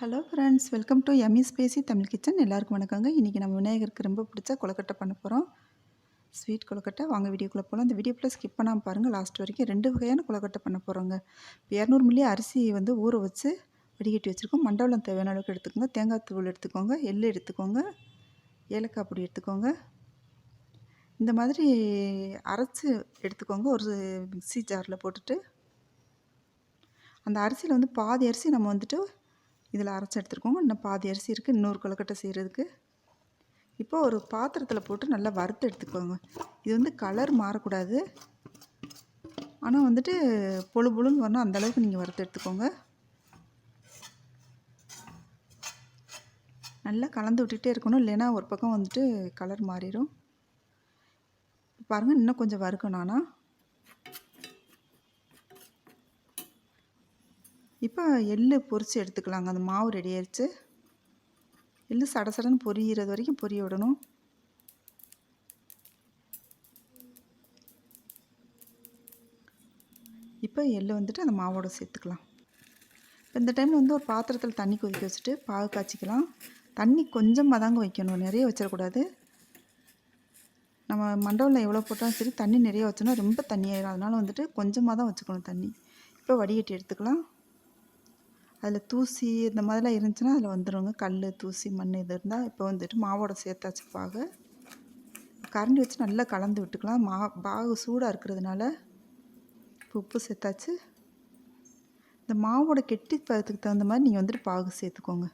Hello friends, welcome to Emmy spacey Tamil kitchen. எல்லாருக்கும் வணக்கங்க. இன்றைக்கி நம்ம விநாயகருக்கு ரொம்ப பிடிச்ச கொழுக்கட்டை பண்ண போகிறோம். ஸ்வீட் கொழுக்கட்டை. வாங்க வீடியோக்குள்ளே போகலாம். இந்த வீடியோக்குள்ளே ஸ்கிப் பண்ணாமல் பாருங்கள், லாஸ்ட் வரைக்கும். 2 வகையான கொழுக்கட்டை பண்ண போகிறோங்க. 200 மில்லி அரிசி ஊற வச்சு வடிகட்டி வச்சுருக்கோம். மண்டவெல்லம் தேவையான அளவுக்கு எடுத்துக்கோங்க. தேங்காய் தூள் எடுத்துக்கோங்க. எள்ளு எடுத்துக்கோங்க. ஏலக்காய் பொடி எடுத்துக்கோங்க. இந்த மாதிரி அரைச்சி எடுத்துக்கோங்க. ஒரு மிக்ஸி ஜாரில் போட்டுட்டு அந்த அரிசியில் பாதி அரிசி நம்ம இதில் அரைச்சி எடுத்துருக்கோங்க. இன்னும் பாதி அரிசி இருக்குது இன்னொரு கொழுக்கட்டை செய்கிறதுக்கு. இப்போ ஒரு பாத்திரத்தில் போட்டு நல்லா வறுத்து எடுத்துக்கோங்க. இது கலர் மாறக்கூடாது, ஆனால் பொழு பொழுன்னு வரணும், அந்தளவுக்கு நீங்கள் வறுத்து எடுத்துக்கோங்க. நல்லா கலந்து விட்டுகிட்டே இருக்கணும், இல்லைன்னா ஒரு பக்கம் கலர் மாறிடும். பாருங்கள், இன்னும் கொஞ்சம் வறுக்கணும். ஆனால் இப்போ எள்ளு பொரித்து எடுத்துக்கலாங்க. அந்த மாவு ரெடி ஆயிடுச்சு. எள்ளு சடசடன்னு பொரியிறது வரைக்கும் பொரிய விடணும். இப்போ எள்ளு அந்த மாவோடு சேர்த்துக்கலாம். இப்போ இந்த டைமில் ஒரு பாத்திரத்தில் தண்ணி கொதிக்க வச்சுட்டு பாகு காய்ச்சிக்கலாம். தண்ணி கொஞ்சமாக தாங்க வைக்கணும், நிறைய வச்சிடக்கூடாது. நம்ம மண்டபத்தில் எவ்வளோ போட்டாலும் சரி, தண்ணி நிறைய வச்சோன்னா ரொம்ப தண்ணியாயிடும். அதனால் கொஞ்சமாக தான் வச்சுக்கணும் தண்ணி. இப்போ வடிகட்டி எடுத்துக்கலாம். அதில் தூசி இந்த மாதிரிலாம் இருந்துச்சுன்னா அதில் வந்துடுங்க. கல், தூசி, மண் இது இருந்தால். இப்போ மாவோட சேர்த்தாச்சு பாகு. கரண்டி வச்சு நல்லா கலந்து விட்டுக்கலாம். பாகு சூடாக இருக்கிறதுனால. இப்போ உப்பு சேர்த்தாச்சு. இந்த மாவோட கெட்டி பதத்துக்கு தகுந்த மாதிரி நீங்கள் பாகு சேர்த்துக்கோங்க.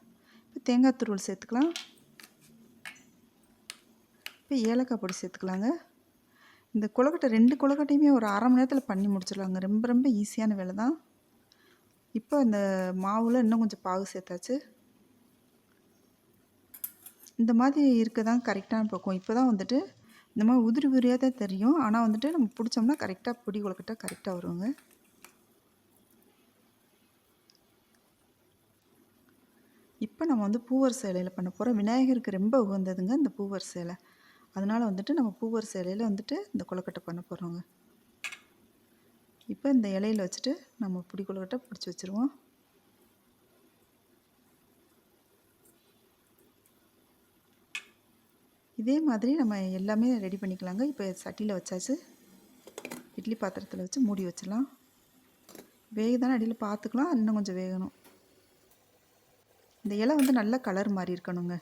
இப்போ தேங்காய் துருவல் சேர்த்துக்கலாம். இப்போ ஏலக்காய் பொடி சேர்த்துக்கலாங்க. இந்த கொழுக்கட்டை 2 கொழுக்கட்டையுமே ஒரு அரை மணி நேரத்தில் பண்ணி முடிச்சிடலாங்க. ரொம்ப ரொம்ப ஈஸியான வேலை தான். இப்போ இந்த மாவில் இன்னும் கொஞ்சம் பாகு சேர்த்தாச்சு. இந்த மாதிரி இருக்க தான் கரெக்டான பக்குவம். இப்போ தான் இந்த மாதிரி உதிரி உதிரியாக தான் தெரியும், ஆனால் நம்ம பிடிச்சோம்னா கரெக்டாக பிடி கொழுக்கட்டை கரெக்டாக வருவாங்க. இப்போ நம்ம பூவரச இலையில் பண்ண போகிறோம். விநாயகருக்கு ரொம்ப உகந்ததுங்க இந்த பூவரச இலை. அதனால் நம்ம பூவரச இலையில் இந்த கொழுக்கட்டை பண்ண போகிறோங்க. இப்போ இந்த இலையில் வச்சுட்டு நம்ம பிடி கொழுக்கட்டை பிடிச்சி வச்சுருவோம். இதே மாதிரி நம்ம எல்லாமே ரெடி பண்ணிக்கலாங்க. இப்போ சட்டியில் வச்சாச்சு. இட்லி பாத்திரத்தில் வச்சு மூடி வச்சிடலாம். வேகுதானே அடியில் பார்த்துக்கலாம், இன்னும் கொஞ்சம் வேகணும். இந்த இலை நல்லா கலர் மாதிரி இருக்கணுங்க.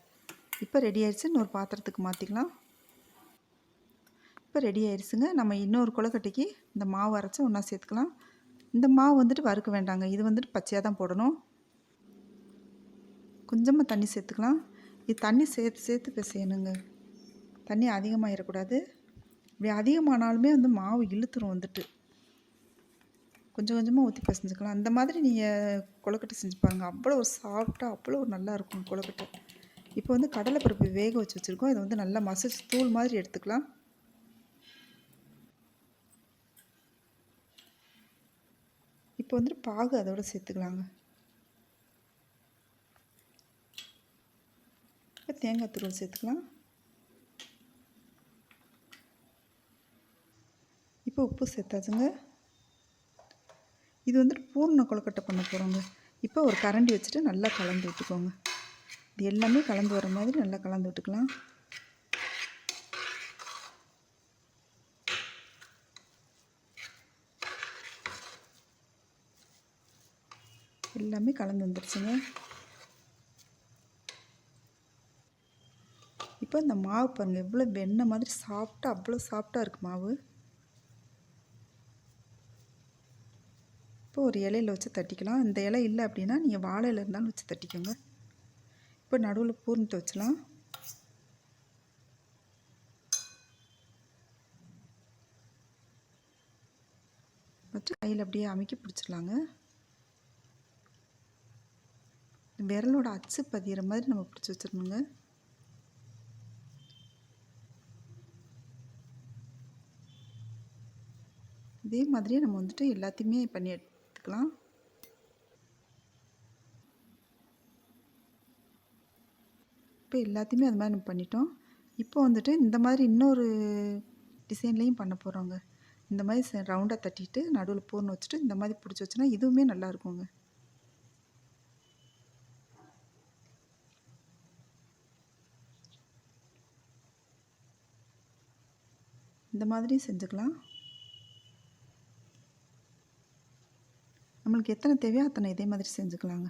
இப்போ ரெடி ஆயிடுச்சு. இன்னொரு பாத்திரத்துக்கு மாற்றிக்கலாம். இப்போ ரெடி ஆயிடுச்சுங்க. நம்ம இன்னொரு கொழுக்கட்டைக்கு இந்த மாவு அரைச்சி ஒன்றா சேர்த்துக்கலாம். இந்த மாவு வறுக்க வேண்டாங்க. இது பச்சையாக தான் போடணும். கொஞ்சமாக தண்ணி சேர்த்துக்கலாம். இது தண்ணி சேர்த்து சேர்த்து பிசையணுங்க. தண்ணி அதிகமாகிடக்கூடாது. இப்படி அதிகமானாலுமே மாவு இழுத்துரும். கொஞ்சம் கொஞ்சமாக ஊற்றி பிசைஞ்சுக்கலாம். அந்த மாதிரி நீங்கள் கொழுக்கட்டை செஞ்சு பாருங்கள். அவ்வளோ ஒரு சாஃப்டாக, அவ்வளோ ஒரு நல்லா இருக்கும் கொழுக்கட்டை. இப்போ கடலைப்பருப்பு வேக வச்சு வச்சுருக்கோம். இதை நல்லா மசிச்சு தூள் மாதிரி எடுத்துக்கலாம். இப்போ பாகு அதோடு சேர்த்துக்கலாங்க. இப்போ தேங்காய் துருவல் சேர்த்துக்கலாம். இப்போ உப்பு சேர்த்தாச்சுங்க. இது பூரண கொழுக்கட்டை பண்ண போகிறோங்க. இப்போ ஒரு கரண்டி வச்சுட்டு நல்லா கலந்து விட்டுக்கோங்க. இது எல்லாமே கலந்து வர மாதிரி நல்லா கலந்து விட்டுக்கலாம். எல்லாமே கலந்து வந்துடுச்சுங்க. இப்போ இந்த மாவு பாருங்கள், எவ்வளோ வெண்ணெய் மாதிரி சாஃப்டாக, அவ்வளோ சாஃப்டாக இருக்குது மாவு. இப்போ ஒரு இலையில் வச்சு தட்டிக்கலாம். இந்த இலை இல்லை அப்படின்னா நீங்கள் வாழை இலை இருந்தாலும் வச்சு தட்டிக்கோங்க. இப்போ நடுவில் பூர்ணத்தை வச்சலாம். வச்சு கையில் அப்படியே அமுக்கி பிடிச்சிடலாங்க. விரலோட அச்சு பதிகிற மாதிரி நம்ம பிடிச்சி வச்சிடணுங்க. இதே மாதிரியே நம்ம எல்லாத்தையுமே பண்ணி எடுத்துக்கலாம். இப்போ எல்லாத்தையுமே அது மாதிரி நம்ம பண்ணிட்டோம். இப்போ இந்த மாதிரி இன்னொரு டிசைன்லேயும் பண்ண போகிறோங்க. இந்த மாதிரி ரவுண்டாக தட்டிட்டு நடுவில் பூர்ணம் வச்சுட்டு இந்த மாதிரி பிடிச்சி வச்சோன்னா இதுவுமே நல்லா இருக்குங்க. இந்த மாதிரியும் செஞ்சுக்கலாம். நம்மளுக்கு எத்தனை தேவையோ அத்தனை இதே மாதிரி செஞ்சுக்கலாங்க.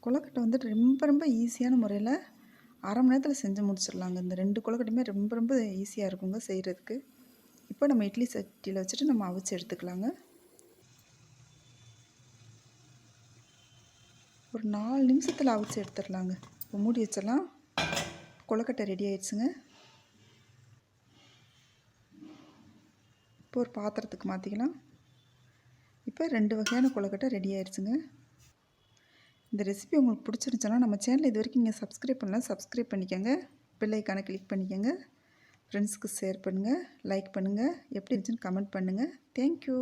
கொழுக்கட்டை வந்துட்டு ரொம்ப ரொம்ப ஈஸியான முறையில் அரை மணி நேரத்தில் செஞ்சு முடிச்சிடலாங்க. இந்த 2 கொழுக்கட்டையுமே ரொம்ப ரொம்ப ஈஸியாக இருக்குங்க செய்கிறதுக்கு. இப்போ நம்ம இட்லி சட்டியில் வச்சுட்டு நம்ம அவிச்சு எடுத்துக்கலாங்க. ஒரு 4 நிமிஷத்தில் அவிச்சு எடுத்துடலாங்க. இப்போ மூடி வச்சிடலாம். கொழுக்கட்டை ரெடி ஆயிடுச்சுங்க. இப்போ ஒரு பாத்திரத்துக்கு மாற்றிக்கலாம். இப்போ 2 வகையான கொழுக்கட்டை ரெடி ஆயிடுச்சுங்க. இந்த ரெசிபி உங்களுக்கு பிடிச்சிருந்துச்சுன்னா நம்ம சேனல் இது வரைக்கும் நீங்கள் சப்ஸ்கிரைப் பண்ணலாம், சப்ஸ்கிரைப் பண்ணிக்கோங்க. பெல் ஐக்கானை கிளிக் பண்ணிக்கோங்க. ஃப்ரெண்ட்ஸ்க்கு ஷேர் பண்ணுங்கள், லைக் பண்ணுங்கள். எப்படி இருந்துச்சுன்னு கமெண்ட் பண்ணுங்கள். தேங்க்யூ.